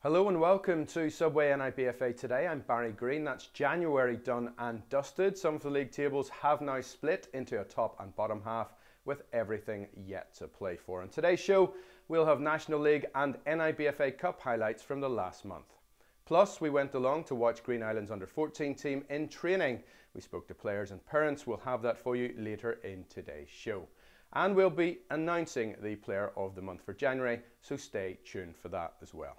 Hello and welcome to Subway NIBFA today. I'm Barry Green. That's January done and dusted. Some of the league tables have now split into a top and bottom half with everything yet to play for. In today's show, we'll have National League and NIBFA Cup highlights from the last month. Plus, we went along to watch Green Island's under-14 team in training. We spoke to players and parents. We'll have that for you later in today's show. And we'll be announcing the Player of the Month for January, so stay tuned for that as well.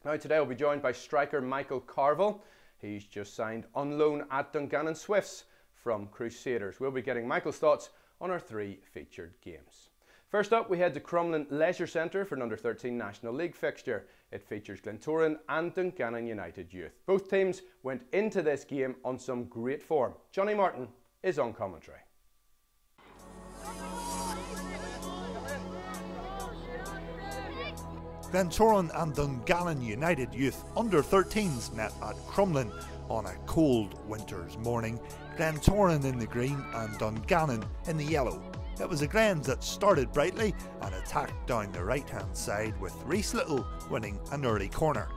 Now today I'll be joined by striker Michael Carville. He's just signed on loan at Dungannon Swifts from Crusaders. We'll be getting Michael's thoughts on our three featured games. First up, we head to Crumlin Leisure Centre for an under-13 National League fixture. It features Glentoran and Dungannon United Youth. Both teams went into this game on some great form. Johnny Martin is on commentary. Glentoran and Dungannon United Youth under-13s met at Crumlin on a cold winter's morning. Glentoran in the green and Dungannon in the yellow. It was the Glens that started brightly and attacked down the right hand side, with Rhys Little winning an early corner.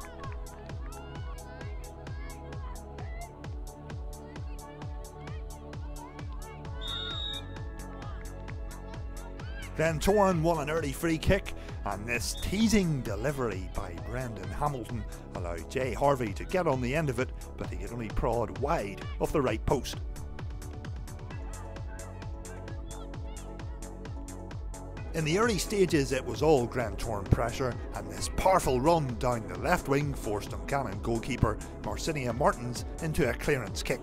Glentoran won an early free kick, and this teasing delivery by Brendan Hamilton allowed Jay Harvey to get on the end of it, but he could only prod wide of the right post. In the early stages it was all Glentoran pressure, and this powerful run down the left wing forced Dungannon goalkeeper Marcinia Martins into a clearance kick.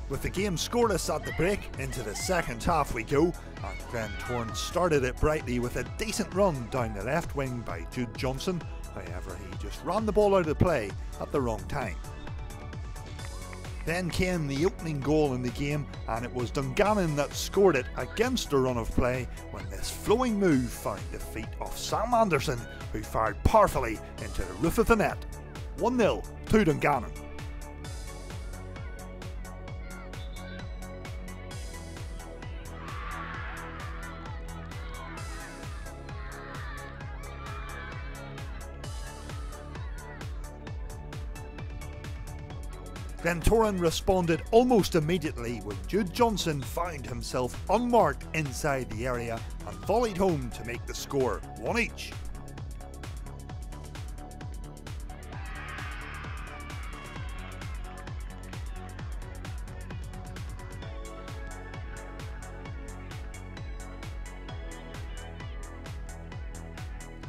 With the game scoreless at the break, into the second half we go, and Glentoran started it brightly with a decent run down the left wing by Jude Johnson. However, he just ran the ball out of play at the wrong time. Then came the opening goal in the game, and it was Dungannon that scored it against a run of play when this flowing move found the feet of Sam Anderson, who fired powerfully into the roof of the net. 1-0 to Dungannon. Glentoran responded almost immediately when Jude Johnson found himself unmarked inside the area and volleyed home to make the score 1 each.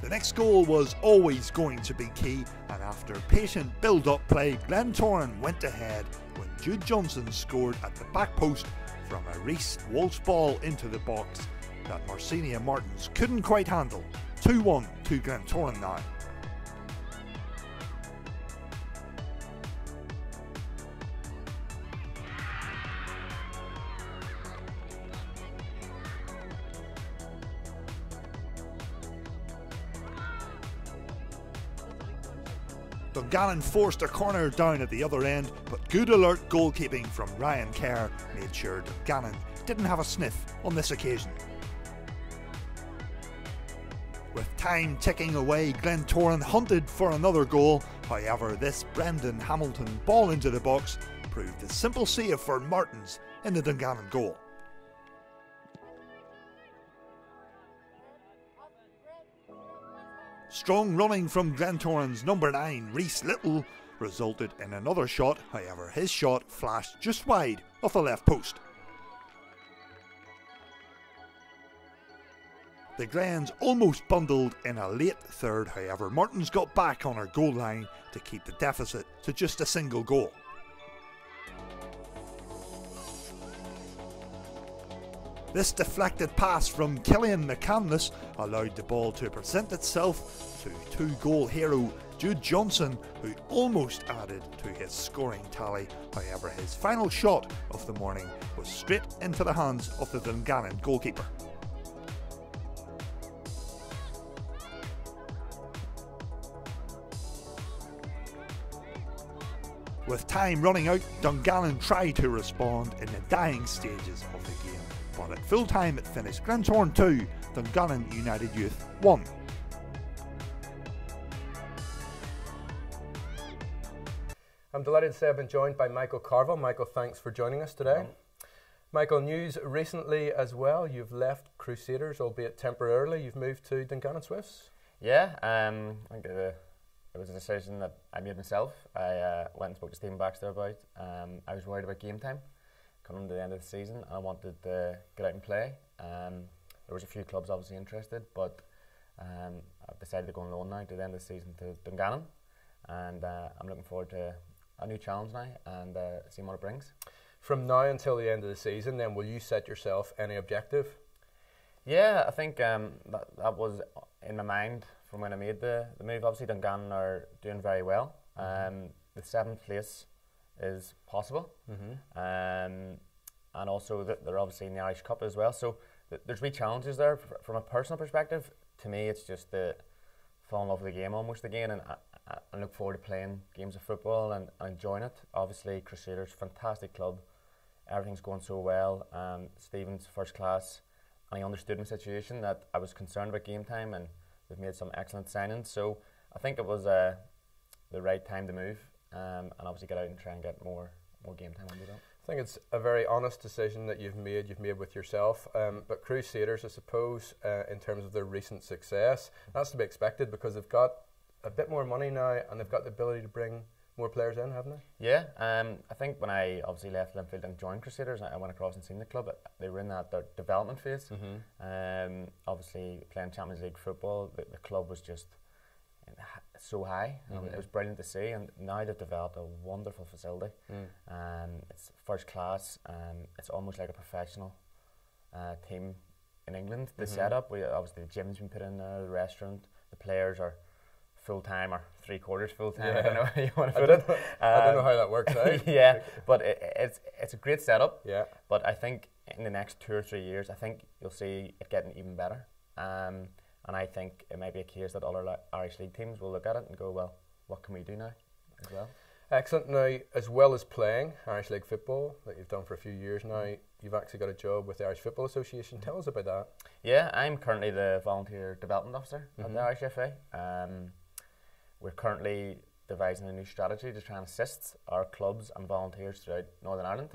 The next goal was always going to be key, and after patient build-up play, Glentoran went ahead when Jude Johnson scored at the back post from a Rhys Walsh ball into the box that Marcinia Martins couldn't quite handle. 2-1 to Glentoran now. Dungannon forced a corner down at the other end, but good alert goalkeeping from Ryan Kerr made sure Dungannon didn't have a sniff on this occasion. With time ticking away, Glentoran hunted for another goal. However, this Brendan Hamilton ball into the box proved a simple save for Martins in the Dungannon goal. Strong running from Glentoran's number 9, Rhys Little, resulted in another shot. However, his shot flashed just wide of the left post. The Glens almost bundled in a late third, however Martins got back on her goal line to keep the deficit to just a single goal. This deflected pass from Killian McCandless allowed the ball to present itself to two-goal hero Jude Johnson, who almost added to his scoring tally. However, his final shot of the morning was straight into the hands of the Dungannon goalkeeper. With time running out, Dungannon tried to respond in the dying stages of the game, but at full time it finished Glentoran 2, Dungannon United Youth 1. I'm delighted to say I've been joined by Michael Carville. Michael, thanks for joining us today. Michael, news recently as well. You've left Crusaders, albeit temporarily. You've moved to Dungannon Swifts. Yeah, I think it was a decision that I made myself. I went and spoke to Stephen Baxter about. I was worried about game time coming to the end of the season. I wanted to get out and play. There was a few clubs obviously interested, but I've decided to go on loan now to the end of the season to Dungannon, and I'm looking forward to a new challenge now and seeing what it brings. From now until the end of the season, then, will you set yourself any objective? Yeah, I think that was in my mind from when I made the move. Obviously, Dungannon are doing very well. The 7th place is possible, and also they're obviously in the Irish Cup as well. So there's wee challenges there. From a personal perspective, to me, it's just to fall in love with the game almost again, and I look forward to playing games of football and enjoying it. Obviously, Crusaders, fantastic club. Everything's going so well. Stephen's first class. And I understood my situation, that I was concerned about game time, and they've made some excellent signings. So I think it was the right time to move, and obviously get out and try and get more game time under that. I think it's a very honest decision that you've made with yourself. But Crusaders, I suppose, in terms of their recent success, that's to be expected because they've got a bit more money now and they've got the ability to bring more players in, haven't they? Yeah, I think when I obviously left Linfield and joined Crusaders, I went across and seen the club. They were in their development phase. Obviously playing Champions League football, the club was just so high. It was brilliant to see, and now they've developed a wonderful facility. It's first class. It's almost like a professional team in England. The setup, obviously the gym's been put in there, the restaurant, the players are full-time or three-quarters full-time. I don't know how you want to put it. I don't know how that works out. Yeah, but it's a great setup. Yeah. But I think in the next 2 or 3 years, I think you'll see it getting even better. And I think it might be a case that other Irish League teams will look at it and go, well, what can we do now as well? Excellent. Now, as well as playing Irish League football that you've done for a few years now, you've actually got a job with the Irish Football Association. Tell us about that. Yeah, I'm currently the volunteer development officer at the Irish FA. We're currently devising a new strategy to try and assist our clubs and volunteers throughout Northern Ireland.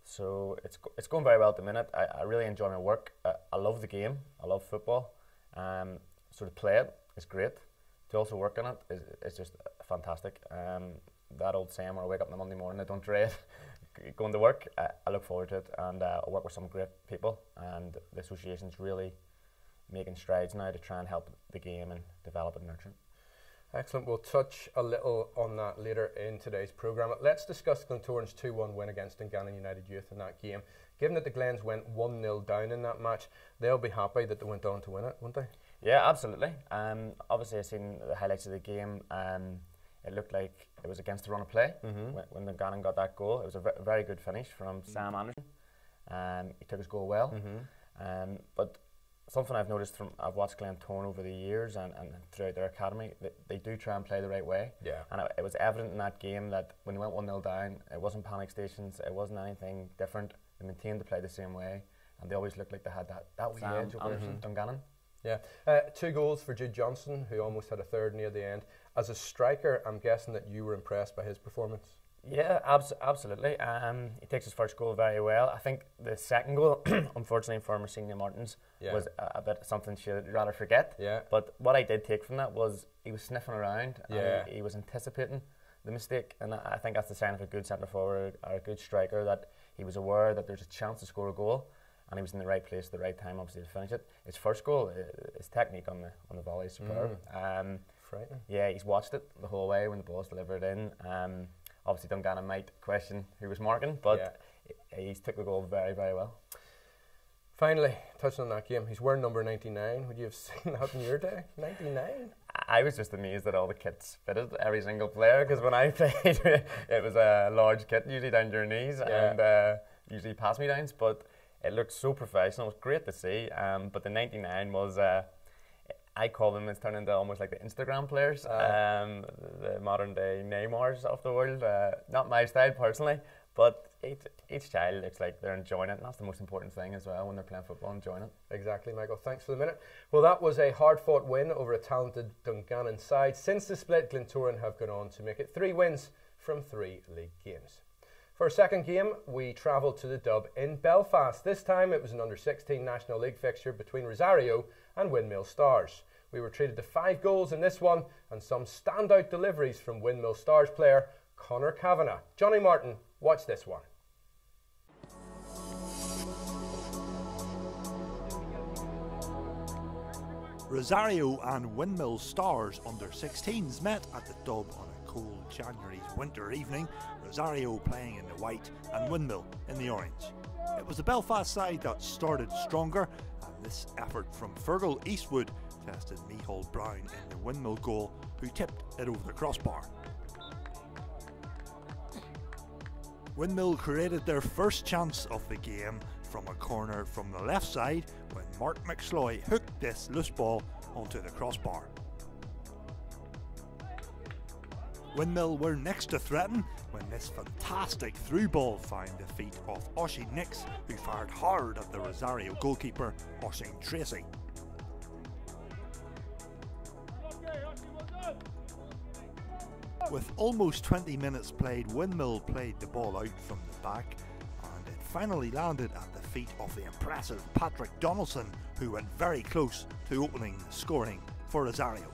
So it's going very well at the minute. I really enjoy my work. I love the game. I love football. So to play it is great. To also work on it is just fantastic. That old saying where I wake up on a Monday morning, I don't dread going to work. I look forward to it, and I work with some great people, and the association's really making strides now to try and help the game and develop it and nurture it. Excellent. We'll touch a little on that later in today's programme. Let's discuss Glentoran's 2-1 win against Dungannon United Youth in that game. Given that the Glens went 1-0 down in that match, they'll be happy that they went on to win it, won't they? Yeah, absolutely. Obviously, I've seen the highlights of the game. It looked like it was against the run of play when Dungannon got that goal. It was a very good finish from Sam Anderson. He took his goal well. But something I've noticed I've watched Glentoran over the years and throughout their academy, they do try and play the right way. Yeah. And it was evident in that game that when they went 1-0 down, it wasn't panic stations, it wasn't anything different. They maintained to play the same way, and they always looked like they had that wee edge over Dungannon. Yeah. 2 goals for Jude Johnson, who almost had a third near the end. As a striker, I'm guessing that you were impressed by his performance. Yeah, absolutely. He takes his first goal very well. I think the second goal, unfortunately for Marcina Martins, was a bit something she'd rather forget. Yeah. But what I did take from that was he was sniffing around. And he was anticipating the mistake, and I think that's the sign of a good centre forward or a good striker, that he was aware that there's a chance to score a goal, and he was in the right place at the right time, obviously, to finish it. His first goal, his technique on the volley is superb. Frightening. Yeah, he's watched it the whole way when the ball's delivered in. Obviously, Dungannon might question who was marking, but he's took the goal very, very well. Finally, touching on that game, he's wearing number 99. Would you have seen that in your day? 99? I was just amazed that all the kits fitted every single player, because when I played, it was a large kit, usually down to your knees, and usually pass-me-downs, but it looked so professional. It was great to see, but the 99 was... I call them, it's turned into almost like the Instagram players, the modern day Neymars of the world. Not my style personally, but each child looks like they're enjoying it, and that's the most important thing as well when they're playing football, enjoying it. Exactly, Michael. Thanks for the minute. Well, that was a hard-fought win over a talented Dungannon side. Since the split, Glentoran have gone on to make it 3 wins from 3 league games. For our second game, we travelled to the Dub in Belfast. This time it was an under-16 National League fixture between Rosario and Windmill Stars. We were treated to 5 goals in this one and some standout deliveries from Windmill Stars player Conor Kavanagh. Johnny Martin, watch this one. Rosario and Windmill Stars under-16s met at the Dub on a cold January's winter evening, Rosario playing in the white and Windmill in the orange. It was the Belfast side that started stronger, and this effort from Fergal Eastwood tested Micheál Brown in the Windmill goal, who tipped it over the crossbar. Windmill created their first chance of the game from a corner from the left side when Mark McSloy hooked this loose ball onto the crossbar. Windmill were next to threaten when this fantastic through ball found the feet of Oisin Nix, who fired hard at the Rosario goalkeeper Oisin Tracy. With almost 20 minutes played, Windmill played the ball out from the back, and it finally landed at the feet of the impressive Patrick Donaldson, who went very close to opening the scoring for Rosario.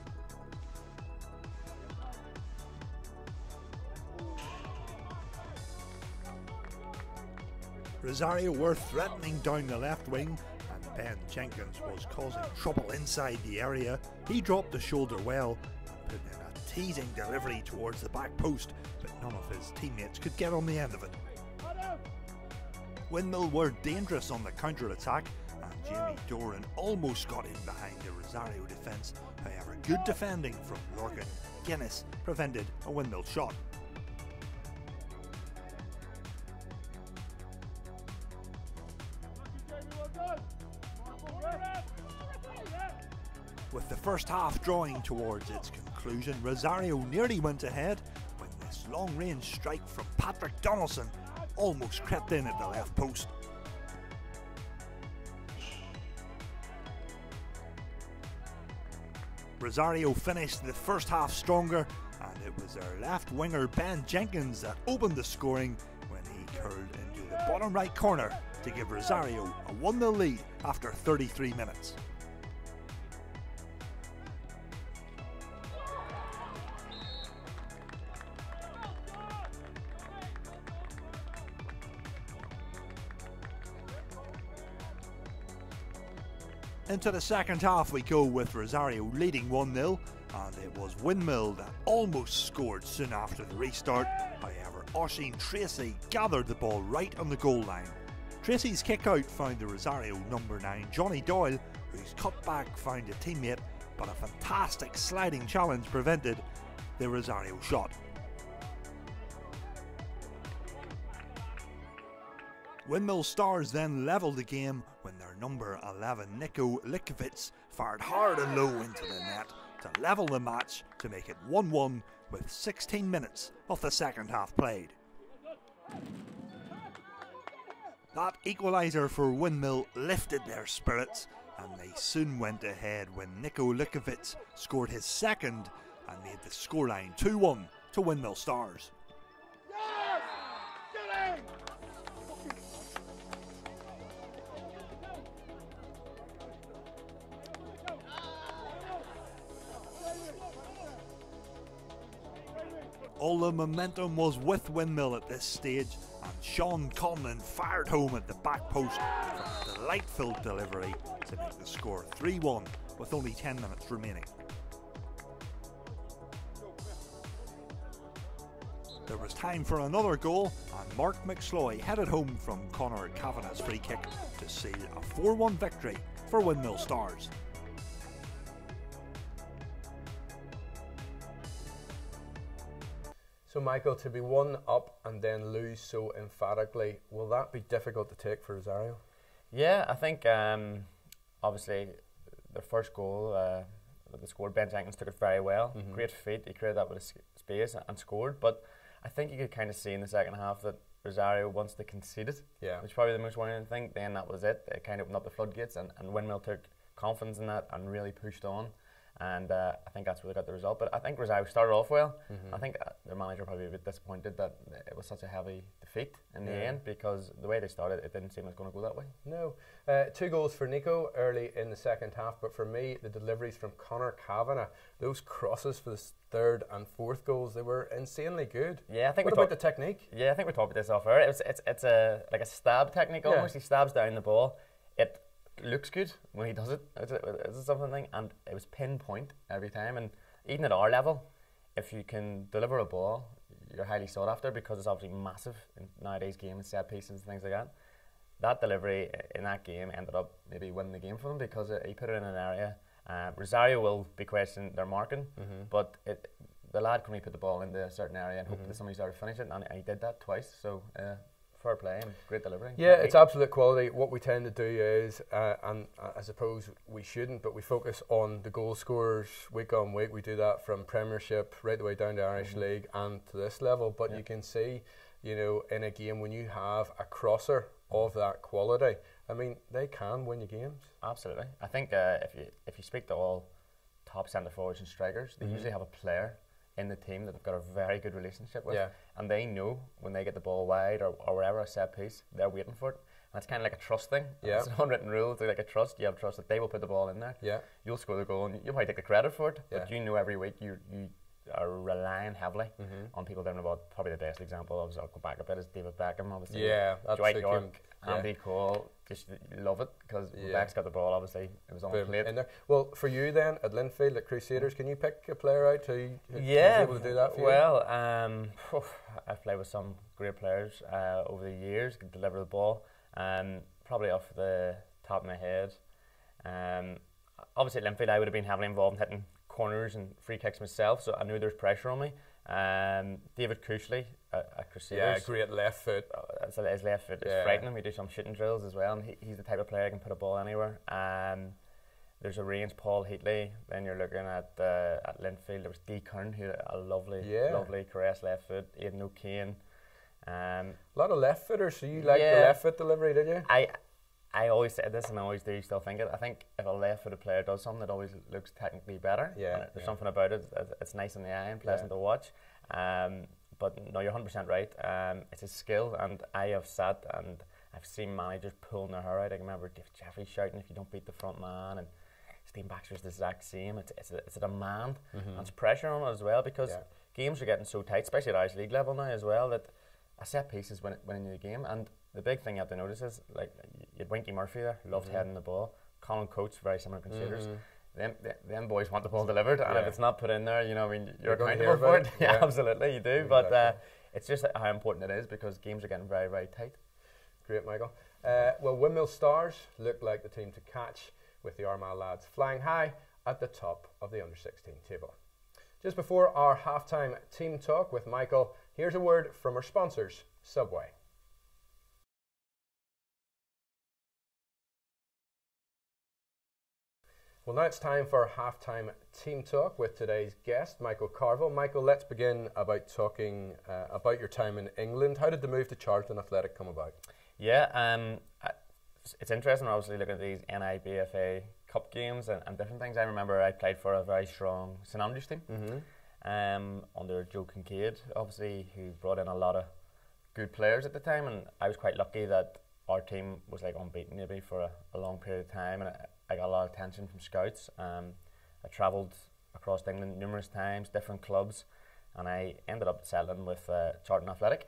Rosario were threatening down the left wing, and Ben Jenkins was causing trouble inside the area. He dropped the shoulder well and put in a teasing delivery towards the back post, but none of his teammates could get on the end of it. Windmill were dangerous on the counter-attack, and Jamie Doran almost got in behind the Rosario defence. However, good defending from Lorcan Guinness prevented a Windmill shot. With the first half drawing towards its conclusion, Rosario nearly went ahead when this long-range strike from Patrick Donaldson almost crept in at the left post. Rosario finished the first half stronger, and it was their left winger Ben Jenkins that opened the scoring when he curled into the bottom right corner to give Rosario a 1-0 lead after 33 minutes. Into the second half we go with Rosario leading 1-0, and it was Windmill that almost scored soon after the restart. However, Oisin Tracy gathered the ball right on the goal line. Tracy's kick out found the Rosario number 9 Johnny Doyle, whose cutback found a teammate, but a fantastic sliding challenge prevented the Rosario shot. Windmill Stars then levelled the game when their number 11 Niko Likovits fired hard and low into the net to level the match to make it 1-1 with 16 minutes of the second half played. That equaliser for Windmill lifted their spirits, and they soon went ahead when Niko Likovits scored his second and made the scoreline 2-1 to Windmill Stars. All the momentum was with Windmill at this stage, and Sean Conlon fired home at the back post with a delight-filled delivery to make the score 3-1 with only 10 minutes remaining. There was time for another goal, and Mark McSloy headed home from Conor Kavanagh's free kick to seal a 4-1 victory for Windmill Stars. So Michael, to be 1 up and then lose so emphatically, will that be difficult to take for Rosario? Yeah, I think obviously their first goal that they scored, Ben Jenkins took it very well. Great feat, he created that with his space and scored. But I think you could kind of see in the second half that Rosario, once they conceded, which is probably the most worrying thing, then that was it. It kind of opened up the floodgates, and Windmill took confidence in that and really pushed on. And I think that's where they got the result. But I think Rosario started off well. I think their manager probably a bit disappointed that it was such a heavy defeat in the end, because the way they started, it didn't seem it was going to go that way. No. 2 goals for Nico early in the second half, but for me, the deliveries from Conor Kavanagh, those crosses for the third and fourth goals, they were insanely good. Yeah, I think what about the technique? Yeah, I think we talked about this off air. It's a like a stab technique almost. He stabs down the ball. It looks good when he does it. It's something, and it was pinpoint every time. And even at our level, if you can deliver a ball, you're highly sought after, because it's obviously massive in nowadays game and set pieces and things like that. That delivery in that game ended up maybe winning the game for them, because he put it in an area. Rosario will be questioning their marking, but the lad can only put the ball into a certain area and hope that somebody's there to finish it, and he did that twice. So fair play and great delivery. Yeah, it's absolute quality. What we tend to do is, and I suppose we shouldn't, but we focus on the goal scorers week on week. We do that from Premiership right the way down to Irish League and to this level. But you can see, you know, in a game when you have a crosser of that quality, I mean, they can win you games. Absolutely. I think if you speak to all top centre forwards and strikers, they usually have a player in the team that they've got a very good relationship with, and they know when they get the ball wide or wherever, a set piece, they're waiting for it. And it's kind of like a trust thing. It's an unwritten rule. It's like a trust. You have trust that they will put the ball in there. You'll score the goal and you'll probably take the credit for it, but you know every week you are relying heavily on people down the ball. Probably the best example, obviously, I'll go back a bit, is David Beckham, obviously. That's Dwight York, Andy Cole, just love it, because Beck's got the ball, obviously, it was on the plate. In there. Well, for you then, at Linfield, at Crusaders, can you pick a player out who was able to do that for you? Well, I've played with some great players over the years, can deliver the ball. Probably off the top of my head. Obviously at Linfield, I would have been heavily involved in hitting corners and free kicks myself, so I knew there's pressure on me. David Cushley at Crusaders. Great left foot. His left foot is frightening. We do some shooting drills as well, and he's the type of player that can put a ball anywhere. There's a range, Paul Heatley. Then you're looking at Linfield. There was D. Kern, who had a lovely caress left foot. Aidan O'Kane. A lot of left footers, so you like the left foot delivery, did you? I always said this, and I always do still think it. I think if a left-footed player does something, it always looks technically better. There's something about it. It's nice in the eye and pleasant to watch. But no, you're 100% right. It's a skill, and I have sat and I've seen managers pulling their hair out. I can remember Dave Jeffrey shouting, "If you don't beat the front man," and Stephen Baxter's the exact same. It's a demand, and it's pressure on it as well, because games are getting so tight, especially at Irish League level now as well, that a set piece is winning the game. And the big thing you have to notice is, like, you had Winky Murphy there, loved heading the ball. Colin Coates, very similar Crusaders. Them boys want the ball delivered, and if it's not put in there, you know, I mean, you're accountable for it. Yeah, absolutely, you do. Exactly. But it's just how important it is, because games are getting very, very tight. Great, Michael. Well, Windmill Stars look like the team to catch, with the Armagh lads flying high at the top of the under-16 table. Just before our halftime team talk with Michael, here's a word from our sponsors, Subway. Well, now it's time for our halftime team talk with today's guest, Michael Carville. Michael, let's begin about talking about your time in England. How did the move to Charlton Athletic come about? Yeah, it's interesting, obviously, looking at these NIBFA Cup games and different things. I remember I played for a very strong St Andrews team under Joe Kincaid, obviously, who brought in a lot of good players at the time, and I was quite lucky that our team was like unbeaten maybe for a long period of time, and I got a lot of attention from scouts. I travelled across England numerous times, different clubs, and I ended up settling with Charlton Athletic,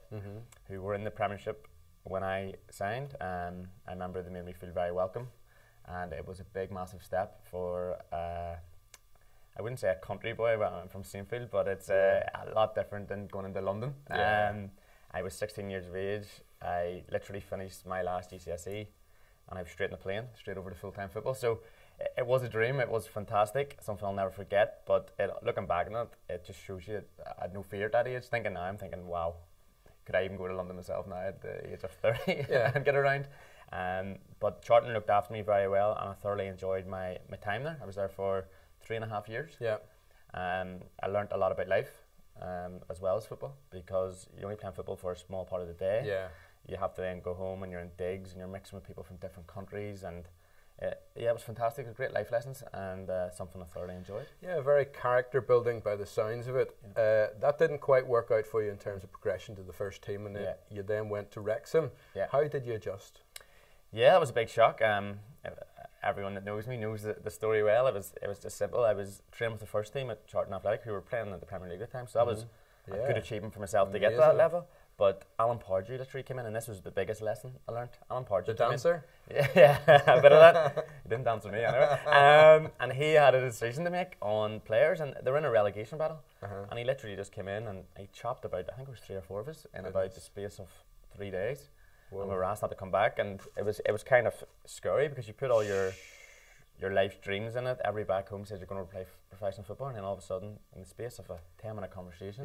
who were in the Premiership when I signed. I remember they made me feel very welcome, and it was a big, massive step for, I wouldn't say a country boy, but I'm from Saintfield, but it's a lot different than going into London. I was 16 years of age. I literally finished my last GCSE, and I was straight in the plane, straight over to full-time football. So it was a dream. It was fantastic, something I'll never forget. But looking back on it, it just shows you I had no fear at that age. I'm thinking, wow, could I even go to London myself now at the age of 30 and get around? But Charlton looked after me very well, and I thoroughly enjoyed my time there. I was there for 3.5 years. I learnt a lot about life as well as football, because you're only playing football for a small part of the day. You have to then go home and you're in digs and you're mixing with people from different countries, and Yeah, it was fantastic. It was great life lessons and something I thoroughly enjoyed. Yeah, very character building by the sounds of it. Yeah. That didn't quite work out for you in terms of progression to the first team, and then you then went to Wrexham. Yeah. How did you adjust? Yeah, it was a big shock. Everyone that knows me knows the story well. It was just simple. I was training with the first team at Charlton Athletic, who were playing at the Premier League at the time, so that was a good achievement for myself to get to that level. But Alan Pardew literally came in, and this was the biggest lesson I learned. Alan Pardew, the dancer? Yeah, a bit of that. He didn't dance with me anyway. And he had a decision to make on players, and they were in a relegation battle. And he literally just came in and he chopped about, I think it was 3 or 4 of us in about the space of 3 days. Whoa. And we were asked not to come back, and it was kind of scary because you put all your life dreams in it. Every back home says you're going to play professional football, and then all of a sudden, in the space of a 10-minute conversation,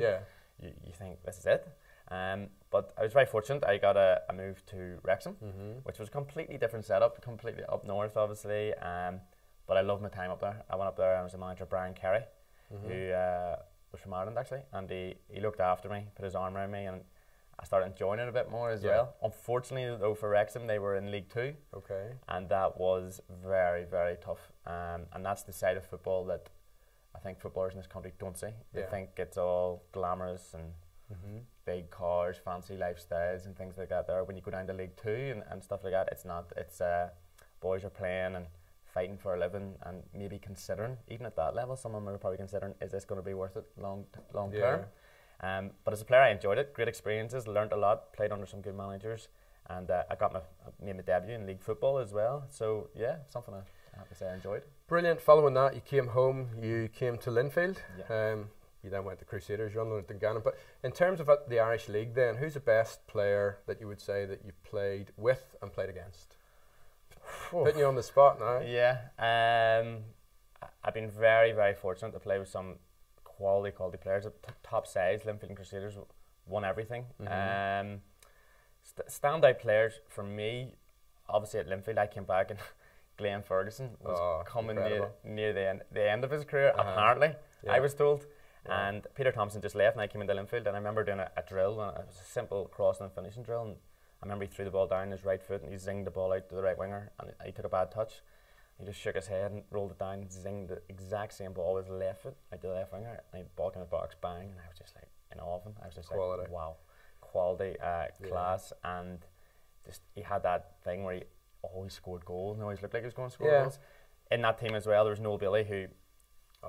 you think this is it. But I was very fortunate. I got a move to Wrexham, which was a completely different setup, completely up north, obviously. But I loved my time up there. I went up there and I was a manager, Brian Carey, who was from Ireland actually, and he looked after me, put his arm around me, and I started enjoying it a bit more as well. Unfortunately, though, for Wrexham, they were in League Two, and that was very, very tough. And that's the side of football that I think footballers in this country don't see. They think it's all glamorous and big cars, fancy lifestyles and things like that there. When you go down to League Two and stuff like that, it's not. It's boys are playing and fighting for a living and maybe considering, even at that level, some of them are probably considering, is this going to be worth it long term? But as a player I enjoyed it, great experiences, learnt a lot, played under some good managers, and I made my debut in league football as well. So yeah, something I have to say I enjoyed. Brilliant. Following that, you came home, you came to Linfield. Yeah. You then went to Crusaders, you under Dungannon. But in terms of the Irish League then, who's the best player that you would say that you've played with and played against? Putting you on the spot now. Yeah. I've been very, very fortunate to play with some quality players at top sides. Linfield and Crusaders won everything. Standout players for me, obviously at Linfield, I came back and Glenn Ferguson was coming near the end of his career, apparently, I was told. And Peter Thompson just left and I came into Linfield, and I remember doing a drill, and it was a simple crossing and finishing drill, and I remember he threw the ball down his right foot and he zinged the ball out to the right winger, and he took a bad touch. He just shook his head and rolled it down, zinged the exact same ball with his left foot out to the left winger, and he ball in the box, bang, and I was just like in awe of him. I was just like, wow, quality, class, and just he had that thing where he always scored goals and always looked like he was going to score goals. In that team as well, there was Noel Bailey, who,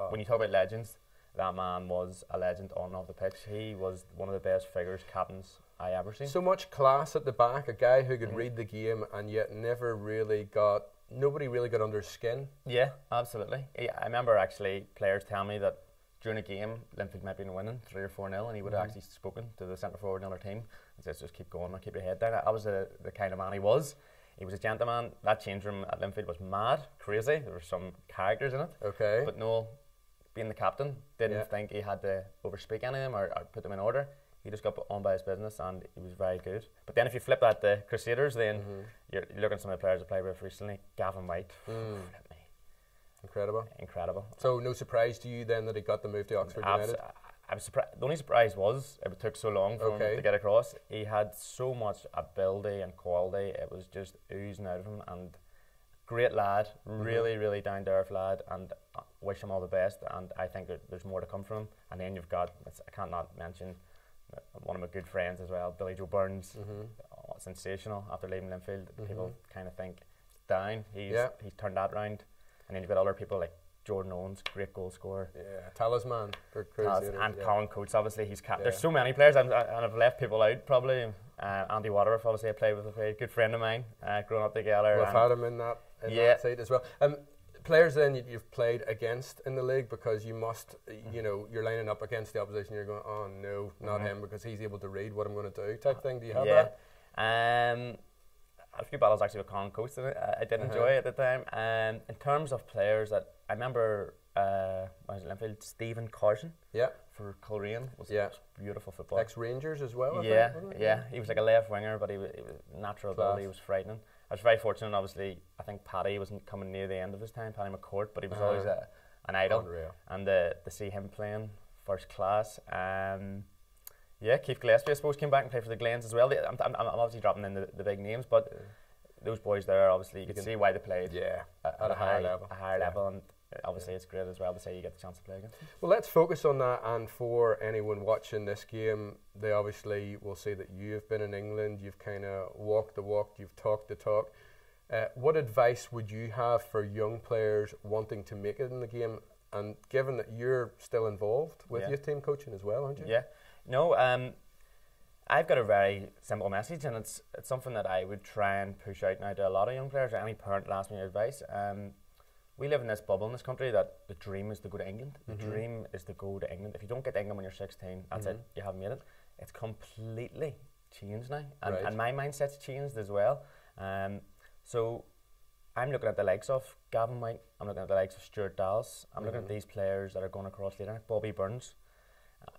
when you talk about legends, that man was a legend on and off the pitch. He was one of the best figures, captains I ever seen. So much class at the back, a guy who could read the game and yet nobody really got under his skin. Yeah, absolutely. I remember actually players telling me that during a game, Linfield might be winning 3 or 4-0, and he would have actually spoken to the centre forward in the other team and said, just keep going, keep your head down. I was the kind of man he was. He was a gentleman. That change room at Linfield was mad, crazy. There were some characters in it. But Noel, being the captain, didn't think he had to overspeak any of them or put them in order. He just got on by his business, and he was very good. But then if you flip that to Crusaders, then you're looking at some of the players I played with recently. Gavin White. Incredible. So no surprise to you then that he got the move to Oxford United? I was surprised. The only surprise was it took so long for him to get across. He had so much ability and quality. It was just oozing out of him, and great lad, really, really down-to-earth lad, and wish him all the best, and I think there's more to come from him. And then you've got, I can't not mention one of my good friends as well, Billy Joe Burns, sensational after leaving Linfield. People kind of think down, he's turned that round. And then you've got other people like Jordan Owens, great goal scorer. Yeah, talisman for Crusaders. And Colin Coates, obviously, he's there's so many players, and I've left people out probably. Andy Waterworth, obviously, I played with a good friend of mine, growing up together. We've had him in that side as well. Players then you've played against in the league, because you must, you're lining up against the opposition, you're going, oh no, not him, because he's able to read what I'm going to do type thing. Do you have that? A few battles actually with Colin Coates. I did enjoy it at the time. In terms of players that I remember, when I was at Linfield, Stephen Carson for Coleraine was beautiful football. Ex-Rangers as well, I think, yeah. He was like a left winger, but he was natural ability. He was frightening. I was very fortunate, obviously. I think Paddy wasn't coming near the end of his time, Paddy McCourt, but he was always an idol. Unreal. And to see him playing first class. Keith Gillespie, I suppose, came back and played for the Glens as well. I'm obviously dropping in the big names, but those boys there, obviously, you could see why they played. Yeah. at a higher level. A higher level, and obviously it's great as well to say you get the chance to play against them. Well, let's focus on that, and for anyone watching this game, they obviously will see that you've been in England, you've kind of walked the walk, you've talked the talk. What advice would you have for young players wanting to make it in the game, and given that you're still involved with youth team coaching as well, aren't you? Yeah. No, I've got a very simple message, and it's something that I would try and push out now to a lot of young players, or any parent that asks me advice. We live in this bubble in this country that the dream is to go to England. The dream is to go to England. If you don't get to England when you're 16, that's it. You haven't made it. It's completely changed now, and my mindset's changed as well. So I'm looking at the likes of Gavin White. I'm looking at the likes of Stuart Dallas. I'm looking at these players that are going across later. Bobby Burns.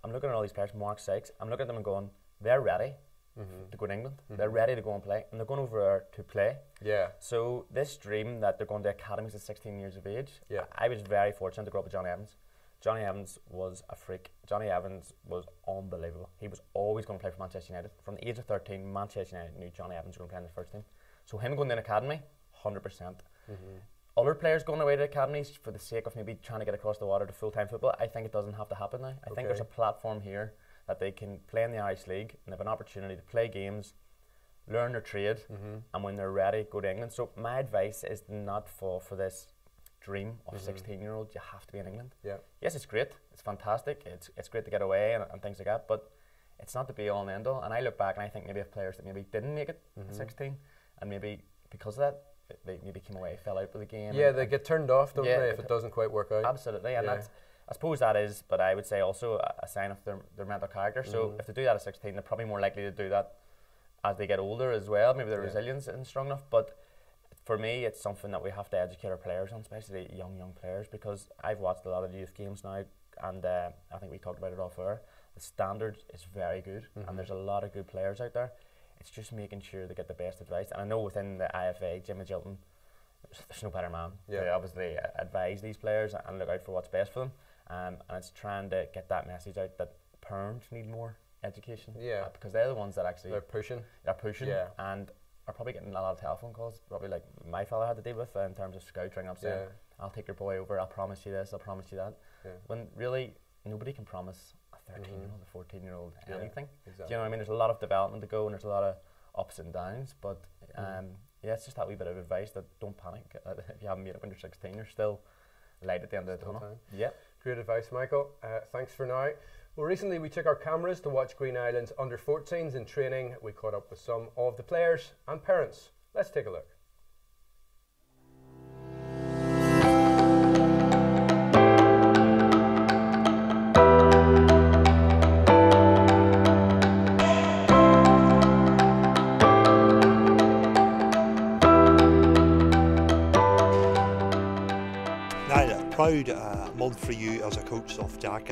I'm looking at all these players. Mark Sykes. I'm looking at them and going, they're ready to go to England. They're ready to go and play, and they're going over there to play. Yeah. So this dream that they're going to academies at 16 years of age. Yeah. I was very fortunate to grow up with Johnny Evans. Johnny Evans was a freak. Johnny Evans was unbelievable. He was always going to play for Manchester United. From the age of 13, Manchester United knew Johnny Evans was going to play in the first team. So him going to an academy, 100%. Other players going away to academies for the sake of maybe trying to get across the water to full-time football, I think it doesn't have to happen now. I think there's a platform here that they can play in the Irish League and have an opportunity to play games, learn their trade, and when they're ready, go to England. So my advice is to not fall for this dream of 16-year-olds. You have to be in England. Yeah. Yes, it's great. It's fantastic. It's great to get away and things like that, but it's not the be-all and end-all. And I look back and I think maybe of players that maybe didn't make it at 16, and maybe because of that, they maybe came away, fell out with the game. Yeah, they get turned off, don't they, if it doesn't quite work out. Absolutely, and that's, I suppose that is, but I would say also a sign of their mental character. So if they do that at 16, they're probably more likely to do that as they get older as well. Maybe their resilience isn't strong enough, but for me, it's something that we have to educate our players on, especially young players, because I've watched a lot of youth games now, and I think we talked about it off air. The standard is very good, and there's a lot of good players out there. It's just making sure they get the best advice. And I know within the IFA, Jimmy Gilton, there's no better man to obviously advise these players and look out for what's best for them. And it's trying to get that message out that parents need more education. Because they're the ones that actually... They're pushing. And are probably getting a lot of telephone calls, probably like my fella had to deal with in terms of scouts ringing up saying, I'll take your boy over, I'll promise you this, I'll promise you that. When really, nobody can promise a 13-year-old, a 14-year-old anything. Exactly. Do you know what I mean? There's a lot of development to go, and there's a lot of ups and downs, but it's just that wee bit of advice that don't panic. If you haven't made it when you're 16, you're still light at the end of the tunnel. Yeah. Great advice, Michael. Thanks for now. Well, recently we took our cameras to watch Green Island's under-14s in training. We caught up with some of the players and parents. Let's take a look. Proud month for you as a coach of Jack.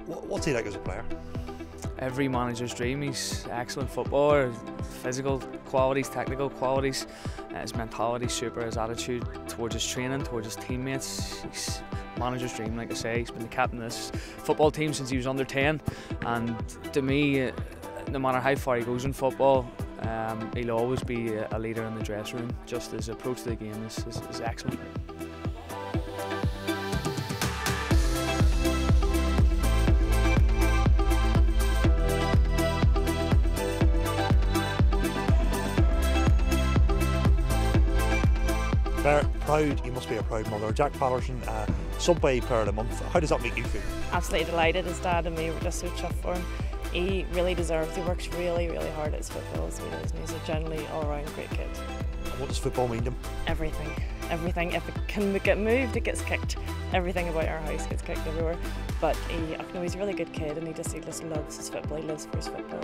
What's he like as a player? Every manager's dream. He's excellent footballer, physical qualities, technical qualities, his mentality super, his attitude towards his training, towards his teammates. He's manager's dream, like I say. He's been the captain of this football team since he was under 10, and to me, no matter how far he goes in football, he'll always be a leader in the dressing room. Just his approach to the game is excellent. Proud, you must be a proud mother. Jack Patterson, Subway Player of the Month. How does that make you feel? Absolutely delighted. His dad and me were just so chuffed for him. He really deserves. He works really, really hard at his football, so he does. And he's a generally all-round great kid. And what does football mean to him? Everything. Everything. If it can get moved, it gets kicked. Everything about our house gets kicked everywhere. But he's a really good kid, and he just loves his football. He lives for his football.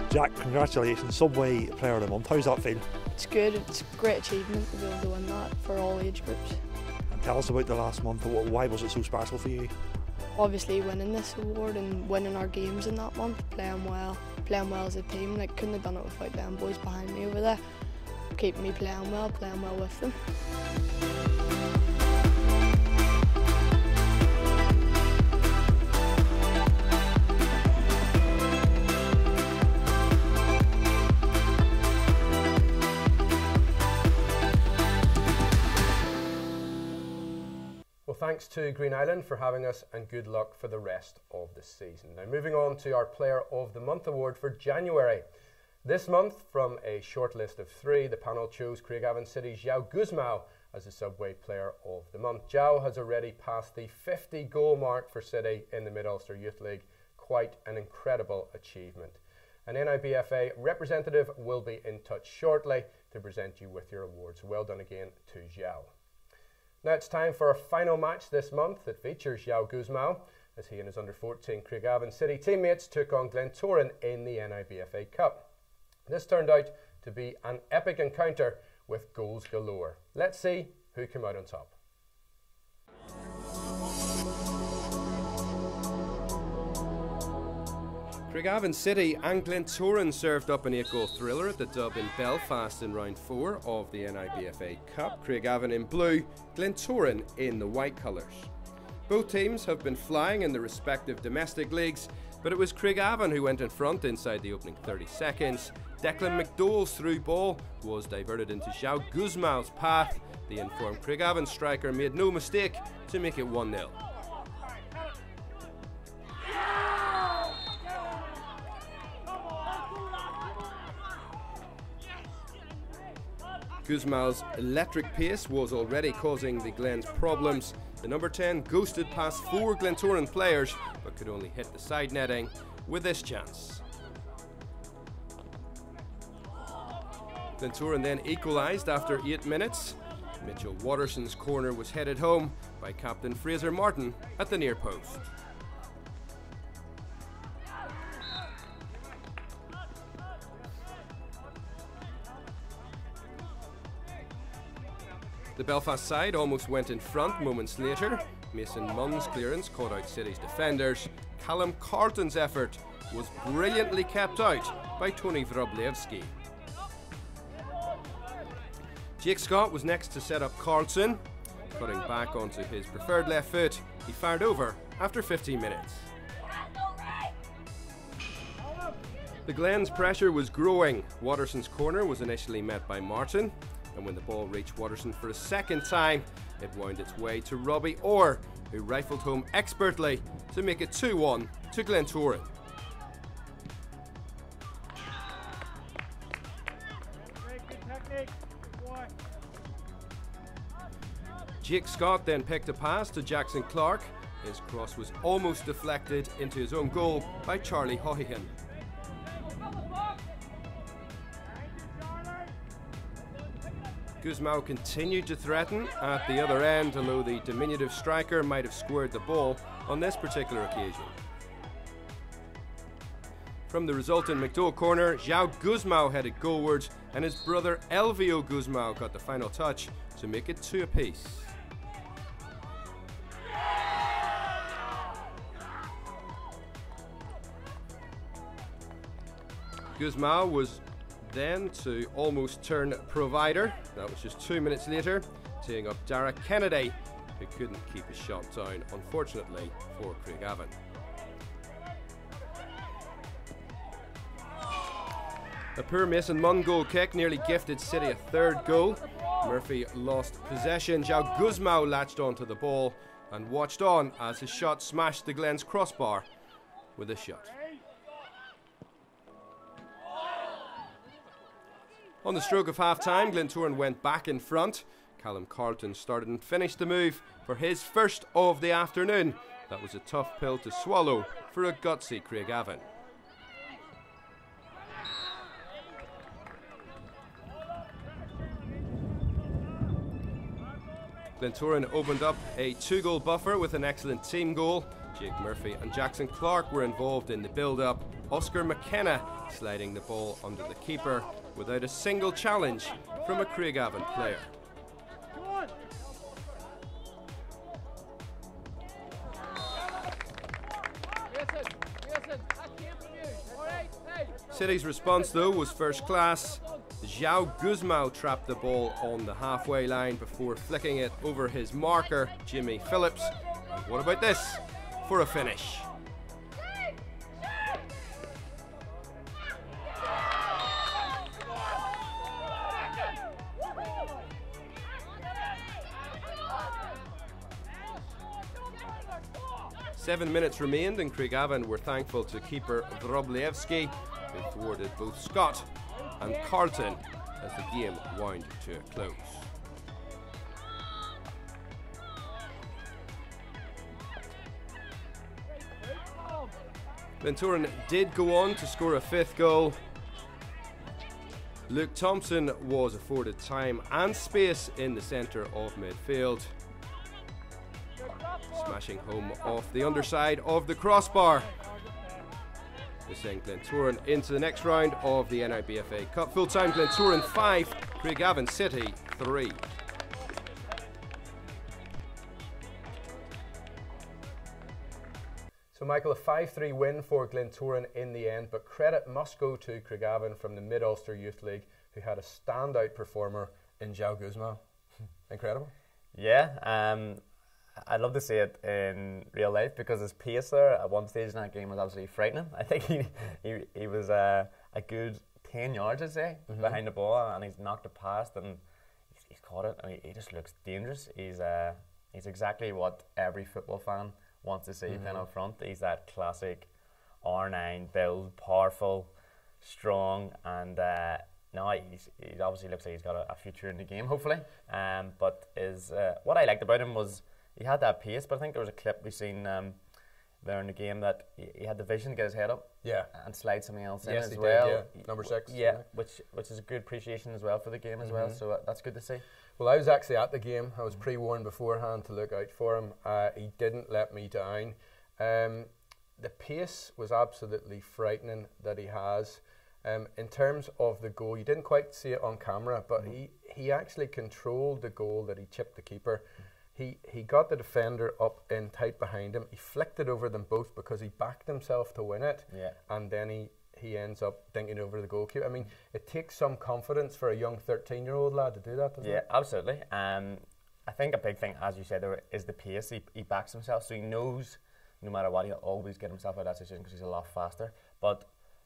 Jack, congratulations, Subway Player of the Month. How's that feel? It's good. It's a great achievement to be able to win that for all age groups. And tell us about the last month. Why was it so special for you? obviously winning this award and winning our games in that month, playing well as a team. Like, couldn't have done it without them boys behind me over there, keeping me playing well with them. Well, thanks to Green Island for having us, and good luck for the rest of the season. Now, moving on to our Player of the Month award for January. This month, from a short list of 3, the panel chose Craigavon City's João Guzmão as the Subway Player of the Month. João has already passed the 50-goal mark for City in the Mid-Ulster Youth League. Quite an incredible achievement. An NIBFA representative will be in touch shortly to present you with your awards. Well done again to João. Now it's time for our final match this month that features João Guzmão, as he and his under-14 Craigavon City teammates took on Glentoran in the NIBFA Cup. This turned out to be an epic encounter with goals galore. Let's see who came out on top. Craigavon City and Glentoran served up an 8-goal thriller at the Dub in Belfast in round 4 of the NIBFA Cup. Craigavon in blue, Glentoran in the white colours. Both teams have been flying in their respective domestic leagues, but it was Craigavon who went in front inside the opening 30 seconds. Declan McDowell's through ball was diverted into João Guzmão's path. The informed Craigavon striker made no mistake to make it 1-0. Guzmão's electric pace was already causing the Glens problems. The number 10 ghosted past 4 Glentoran players, but could only hit the side netting with this chance. Glentoran then equalised after 8 minutes. Mitchell Watterson's corner was headed home by captain Fraser Martin at the near post. The Belfast side almost went in front moments later. Mason Munn's clearance caught out City's defenders. Callum Carlton's effort was brilliantly kept out by Tony Wroblewski. Jake Scott was next to set up Carlton. Cutting back onto his preferred left foot, he fired over after 15 minutes. The Glens' pressure was growing. Watterson's corner was initially met by Martin, and when the ball reached Watterson for a second time, it wound its way to Robbie Orr, who rifled home expertly to make it 2-1 to Glentoran. Jake Scott then picked a pass to Jackson Clark. His cross was almost deflected into his own goal by Charlie Hohihan. Guzmão continued to threaten at the other end, although the diminutive striker might have squared the ball on this particular occasion. From the resultant McDowell corner, João Guzmão headed goalwards, and his brother Elvio Guzmão got the final touch to make it 2 apiece. Guzmão was then to almost turn provider. That was just 2 minutes later, teeing up Dara Kennedy, who couldn't keep his shot down, unfortunately, for Craigavon. A poor Mason Munn goal kick nearly gifted City a 3rd goal. Murphy lost possession. João Guzmão latched onto the ball and watched on as his shot smashed the Glens crossbar with a shot. On the stroke of half-time, Glentoran went back in front. Callum Carlton started and finished the move for his first of the afternoon. That was a tough pill to swallow for a gutsy Craigavon. Glentoran opened up a 2-goal buffer with an excellent team goal. Jake Murphy and Jackson Clark were involved in the build-up. Oscar McKenna sliding the ball under the keeper without a single challenge from a Craigavon player. City's response though was first class. João Guzmão trapped the ball on the halfway line before flicking it over his marker, Jimmy Phillips. And what about this for a finish? Seven minutes remained and Craigavon were thankful to keeper Wroblewski, who thwarted both Scott and Carlton as the game wound to a close. Glentoran did go on to score a fifth goal. Luke Thompson was afforded time and space in the centre of midfield, smashing home off the underside of the crossbar. This sent Glentoran into the next round of the NIBFA Cup. Full-time Glentoran 5, Craigavon City 3. So Michael, a 5-3 win for Glentoran in the end, but credit must go to Craigavon from the Mid-Ulster Youth League, who had a standout performer in João Guzmão. Incredible. Yeah, I'd love to see it in real life because his pace there at one stage in that game was absolutely frightening. I think he was a good 10 yards, I'd say, behind the ball, and he's knocked it past and he's caught it, and he just looks dangerous. He's exactly what every football fan wants to see playing up front. He's that classic R9 build, powerful, strong, and no, he obviously looks like he's got a future in the game, hopefully. But what I liked about him was he had that pace, but I think there was a clip we seen there in the game that he had the vision to get his head up, and slide something else in as well. Did, number 6. Yeah, which is a good appreciation as well for the game as well. So that's good to see. Well, I was actually at the game. I was pre-warned beforehand to look out for him. He didn't let me down. The pace was absolutely frightening that he has. In terms of the goal, you didn't quite see it on camera, but he actually controlled the goal that he chipped the keeper. He got the defender up in tight behind him. He flicked it over them both because he backed himself to win it. Yeah. And then he ends up dinking over the goalkeeper. I mean, it takes some confidence for a young 13-year-old lad to do that, doesn't it? Yeah, absolutely. I think a big thing, as you said, there is the pace. He backs himself, so he knows no matter what, he'll always get himself out of that situation because he's a lot faster. But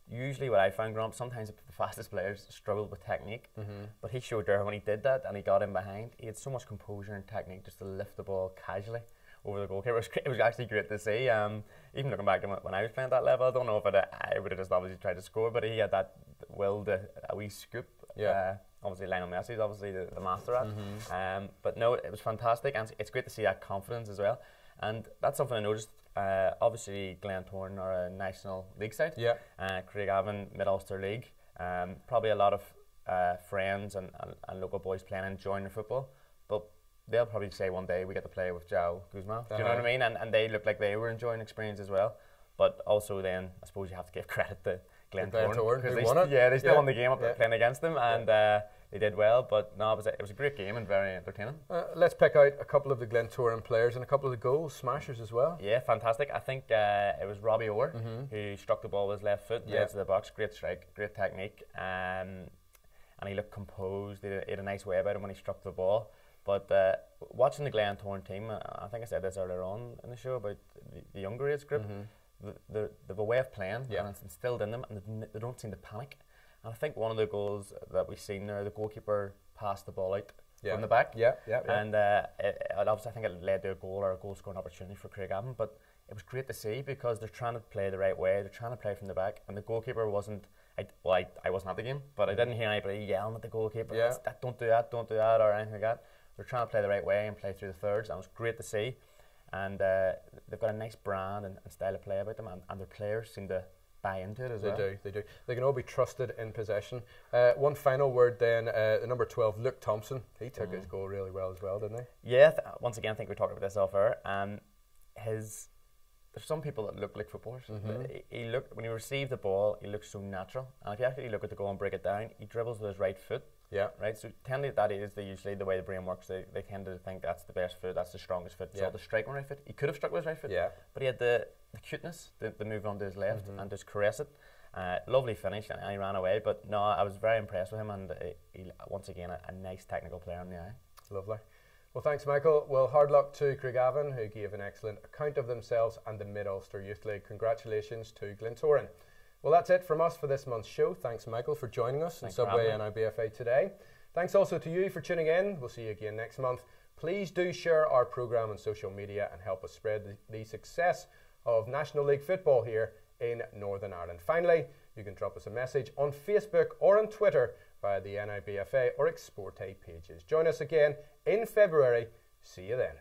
usually what I found growing up, sometimes the fastest players struggle with technique, but he showed there when he did that and he got in behind, he had so much composure and technique just to lift the ball casually over the goalkeeper. It was actually great to see. Even looking back to when I was playing at that level, I don't know if I would have just obviously tried to score, but he had that will to a wee scoop. Obviously Lionel Messi is obviously the master at. But no, it was fantastic, and it's great to see that confidence as well. And that's something I noticed. Obviously Glentoran are a National League side. Craigavon Mid-Ulster League. Probably a lot of friends and local boys playing and enjoying their football. But they'll probably say one day we get to play with João Guzmão. Do you know what I mean? And they looked like they were enjoying the experience as well. But also then, I suppose you have to give credit to Glentoran. They won it. Yeah, they still won the game up playing against them, and they did well. But no, it was a great game and very entertaining. Let's pick out a couple of the Glentoran players and a couple of the goal smashers as well. Yeah, fantastic. I think it was Robbie Orr who struck the ball with his left foot into the box. Great strike, great technique, and he looked composed. He had a nice way about him when he struck the ball. But watching the Glentoran team, I think I said this earlier on in the show about the younger age group. They have a way of playing, and it's instilled in them, and they don't seem to panic. And I think one of the goals that we've seen there, the goalkeeper passed the ball out from the back. And obviously I think it led to a goal or a goal scoring opportunity for Craigavon, but it was great to see because they're trying to play the right way, they're trying to play from the back, and the goalkeeper wasn't, I wasn't at the game, but I didn't hear anybody yelling at the goalkeeper, don't do that, or anything like that. They're trying to play the right way and play through the thirds, and it was great to see. And they've got a nice brand and style of play about them, and their players seem to buy into it as well. They do. They can all be trusted in possession. One final word then, the number 12, Luke Thompson. He took his goal really well as well, didn't he? Yeah, once again, I think we talked about this off air. There's some people that look like footballers. When he received the ball, he looks so natural. And if you actually look at the goal and break it down, he dribbles with his right foot. Yeah. Right. So that is usually the way the brain works. They tend to think that's the best foot, that's the strongest foot. So the strike on right foot. He could have struck with his right foot. Yeah. But he had the cuteness to move on to his left and just caress it. Lovely finish, and he ran away. But no, I was very impressed with him, and he once again a nice technical player in the eye. Lovely. Well, thanks, Michael. Well, hard luck to Craigavon, who gave an excellent account of themselves and the Mid-Ulster Youth League. Congratulations to Glentoran. Well, that's it from us for this month's show. Thanks, Michael, for joining us in Subway NIBFA today. Thanks also to you for tuning in. We'll see you again next month. Please do share our programme on social media and help us spread the success of National League football here in Northern Ireland. Finally, you can drop us a message on Facebook or on Twitter via the NIBFA or Exporte pages. Join us again in February. See you then.